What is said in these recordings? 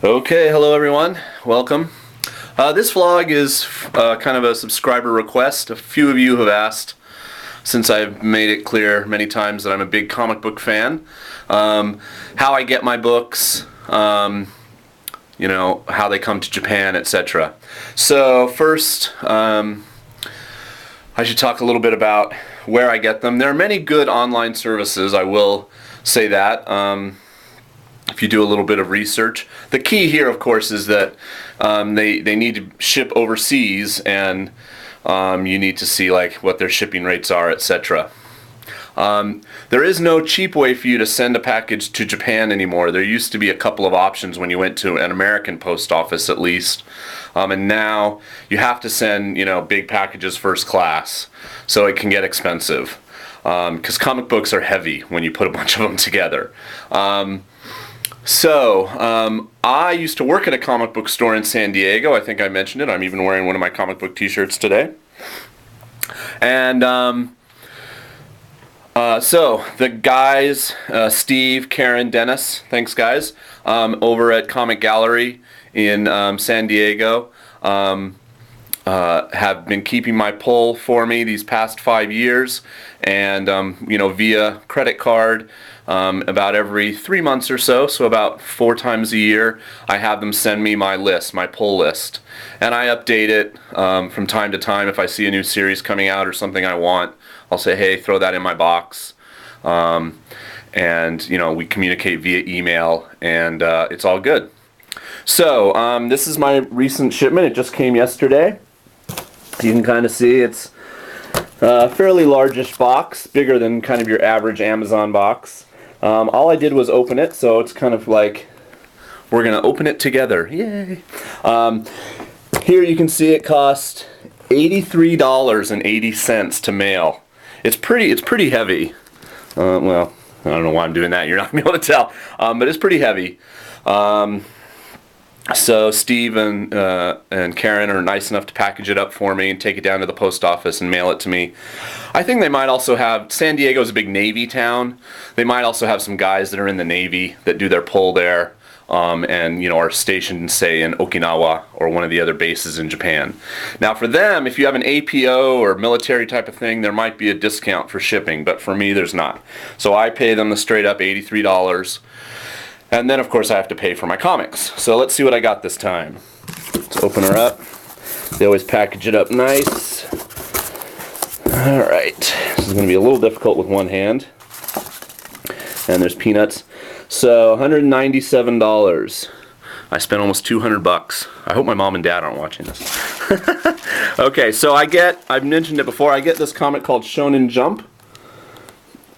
Okay, hello everyone. Welcome. This vlog is kind of a subscriber request. A few of you have asked, since I've made it clear many times that I'm a big comic book fan, how I get my books, how they come to Japan, etc. So first, I should talk a little bit about where I get them. There are many good online services, I will say that. If you do a little bit of research. The key here, of course, is that they need to ship overseas, and you need to see like what their shipping rates are, etc. There is no cheap way for you to send a package to Japan anymore. There used to be a couple of options when you went to an American post office, at least, and now you have to send big packages first class, so it can get expensive because comic books are heavy when you put a bunch of them together. I used to work at a comic book store in San Diego. I think I mentioned it. I'm even wearing one of my comic book t-shirts today. And so the guys, Steve, Karen, Dennis, thanks guys, over at Comic Gallery in San Diego, have been keeping my pull for me these past 5 years, and via credit card, about every 3 months or so about 4 times a year, I have them send me my list, my pull list, and I update it from time to time. If I see a new series coming out or something I want, I'll say, hey, throw that in my box, and we communicate via email, and it's all good. So this is my recent shipment. It just came yesterday. You can kind of see it's a fairly largish box, bigger than kind of your average Amazon box. All I did was open it, so it's kind of like we're going to open it together. Yay! Here you can see it cost $83.80 to mail. It's pretty heavy. Well, I don't know why I'm doing that. You're not going to be able to tell, but it's pretty heavy. So Steve and Karen are nice enough to package it up for me and take it down to the post office and mail it to me. I think they might also have, San Diego's a big Navy town. They might also have some guys that are in the Navy that do their pull there, and are stationed, say, in Okinawa or one of the other bases in Japan. Now for them, if you have an APO or military type of thing, there might be a discount for shipping, but for me there's not. So I pay them the straight up $83. And then, of course, I have to pay for my comics. So let's see what I got this time. Let's open her up. They always package it up nice. All right. This is going to be a little difficult with one hand. And there's peanuts. So, $197. I spent almost $200. I hope my mom and dad aren't watching this. Okay, so I've mentioned it before, I get this comic called Shonen Jump.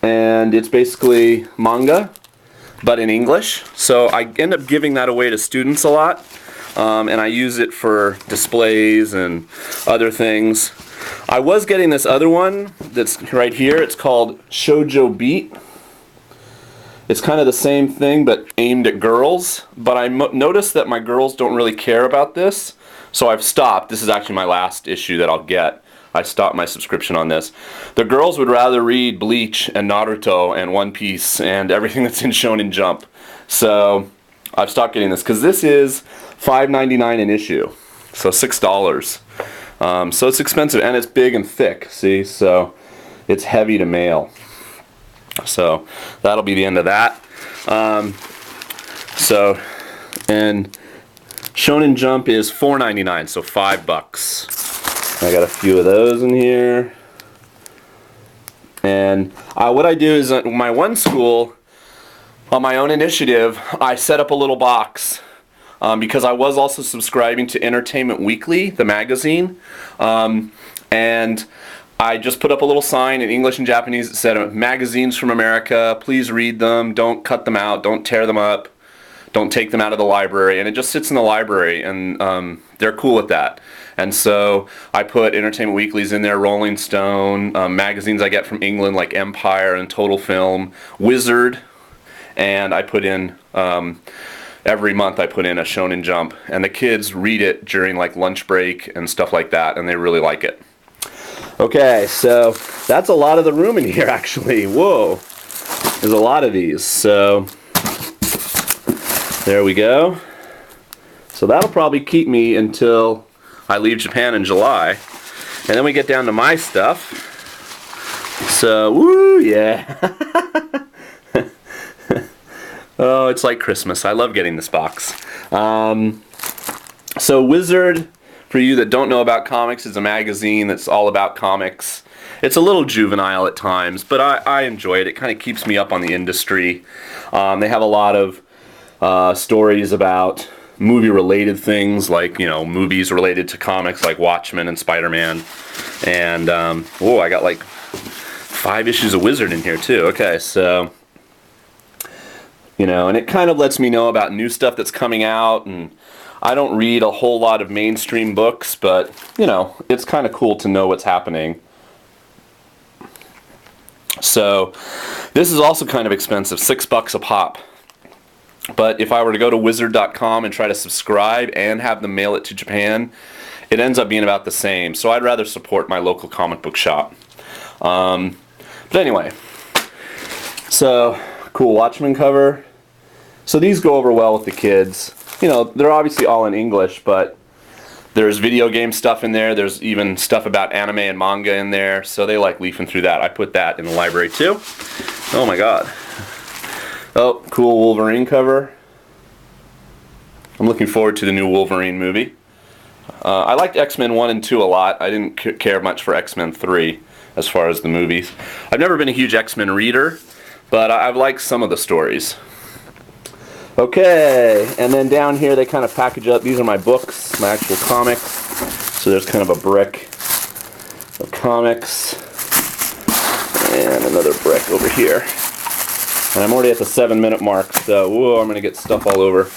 And it's basically manga, but in English. So I end up giving that away to students a lot, and I use it for displays and other things. I was getting this other one that's right here. It's called Shoujo Beat. It's kind of the same thing but aimed at girls, but I noticed that my girls don't really care about this, so I've stopped. This is actually my last issue that I'll get. I stopped my subscription on this. The girls would rather read Bleach and Naruto and One Piece and everything that's in Shonen Jump. So I've stopped getting this because this is $5.99 an issue, so $6. So it's expensive, and it's big and thick, see? So it's heavy to mail. So that'll be the end of that. And Shonen Jump is $4.99, so $5. I got a few of those in here. And what I do is my one school, on my own initiative, I set up a little box because I was also subscribing to Entertainment Weekly, the magazine, and I just put up a little sign in English and Japanese that said, magazines from America, please read them, don't cut them out, don't tear them up, don't take them out of the library, and it just sits in the library, and they're cool with that. And so I put Entertainment Weeklies in there, Rolling Stone, magazines I get from England like Empire and Total Film, Wizard, and I put in, every month I put in a Shonen Jump, and the kids read it during like lunch break and stuff like that, and they really like it. Okay, so that's a lot of the room in here actually. Whoa, there's a lot of these. So there we go. So that'll probably keep me until I leave Japan in July. And then we get down to my stuff. So, woo, yeah. Oh, it's like Christmas. I love getting this box. So Wizard, for you that don't know about comics, is a magazine that's all about comics. It's a little juvenile at times, but I enjoy it. It kind of keeps me up on the industry. They have a lot of stories about movie-related things, like, you know, movies related to comics, like Watchmen and Spider-Man. And, oh, I got like 5 issues of Wizard in here, too. Okay, so, you know, and it kind of lets me know about new stuff that's coming out, and I don't read a whole lot of mainstream books, but, you know, it's kind of cool to know what's happening. So, this is also kind of expensive, $6 a pop. But if I were to go to wizard.com and try to subscribe and have them mail it to Japan, it ends up being about the same. So I'd rather support my local comic book shop. But anyway, so cool Watchmen cover. So these go over well with the kids. You know, they're obviously all in English, but there's video game stuff in there. There's even stuff about anime and manga in there. So they like leafing through that. I put that in the library too. Oh my god. Oh, cool Wolverine cover. I'm looking forward to the new Wolverine movie. I liked X-Men 1 and 2 a lot. I didn't care much for X-Men 3 as far as the movies. I've never been a huge X-Men reader, but I've liked some of the stories. Okay, and then down here they kind of package up. These are my books, my actual comics. So there's kind of a brick of comics. And another brick over here. And I'm already at the 7-minute mark, so whoa, I'm going to get stuff all over.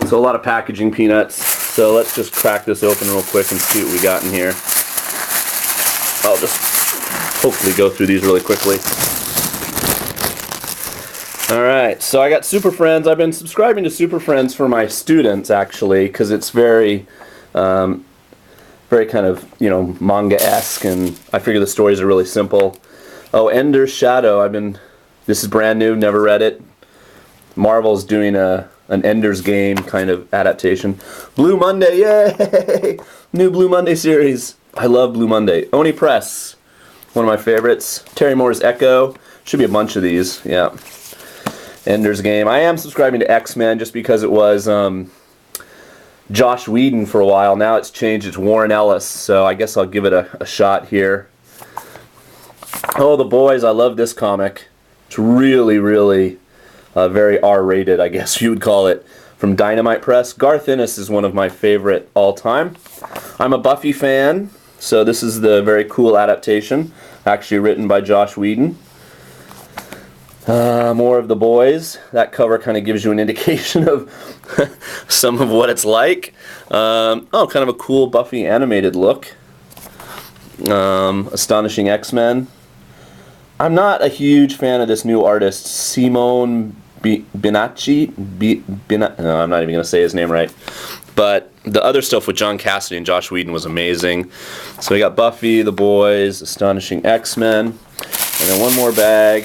So a lot of packaging peanuts. So let's just crack this open real quick and see what we got in here. I'll just hopefully go through these really quickly. Alright, so I got Super Friends. I've been subscribing to Super Friends for my students, actually, because it's very kind of, you know, manga-esque, and I figure the stories are really simple. Oh, Ender's Shadow. This is brand new, never read it. Marvel's doing an Ender's Game kind of adaptation. Blue Monday, yay! New Blue Monday series. I love Blue Monday. Oni Press, one of my favorites. Terry Moore's Echo. Should be a bunch of these, yeah. Ender's Game. I am subscribing to X-Men just because it was Josh Whedon for a while. Now it's changed, it's Warren Ellis, so I guess I'll give it a shot here. Oh, The Boys, I love this comic. It's really, really very R-rated, I guess you would call it, from Dynamite Press. Garth Ennis is one of my favorite all-time. I'm a Buffy fan, so this is the very cool adaptation, actually written by Josh Whedon. More of The Boys. That cover kind of gives you an indication of some of what it's like. Oh, kind of a cool Buffy animated look. Astonishing X-Men. I'm not a huge fan of this new artist, Simone Binacci. No, I'm not even going to say his name right. But the other stuff with John Cassidy and Josh Whedon was amazing. So we got Buffy, The Boys, Astonishing X-Men, and then one more bag.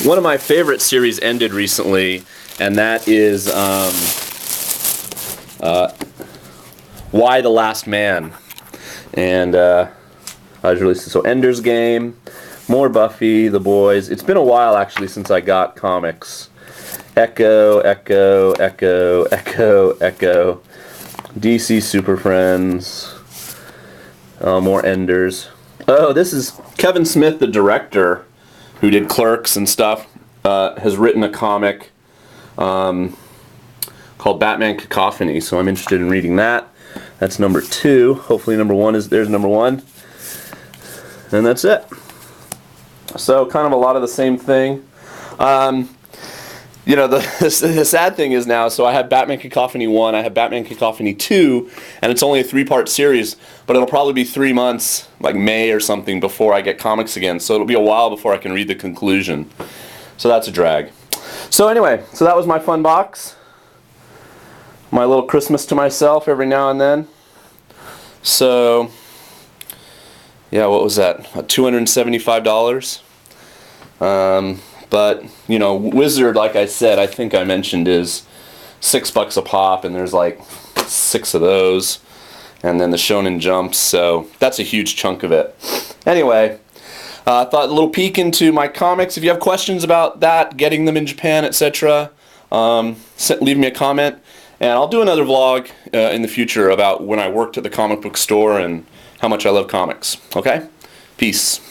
One of my favorite series ended recently, and that is Y: The Last Man. And I was released. So Ender's Game. More Buffy, The Boys. It's been a while, actually, since I got comics. Echo, Echo, Echo, Echo, Echo. DC Super Friends. More Enders. Oh, this is Kevin Smith, the director, who did Clerks and stuff, has written a comic called Batman Cacophony, so I'm interested in reading that. That's number 2. Hopefully number 1 is, there's number 1. And that's it. So kind of a lot of the same thing. You know, the sad thing is now, so I have Batman Cacophony 1, I have Batman Cacophony 2, and it's only a 3-part series, but it'll probably be 3 months, like May or something, before I get comics again. So it'll be a while before I can read the conclusion. So that's a drag. So anyway, so that was my fun box. My little Christmas to myself every now and then. So yeah, what was that? $275. But, you know, Wizard, like I said, I think I mentioned, is $6 a pop, and there's like 6 of those. And then the Shonen Jumps, so that's a huge chunk of it. Anyway, I thought a little peek into my comics. If you have questions about that, getting them in Japan, etc., leave me a comment. And I'll do another vlog in the future about when I worked at the comic book store and how much I love comics. Okay? Peace.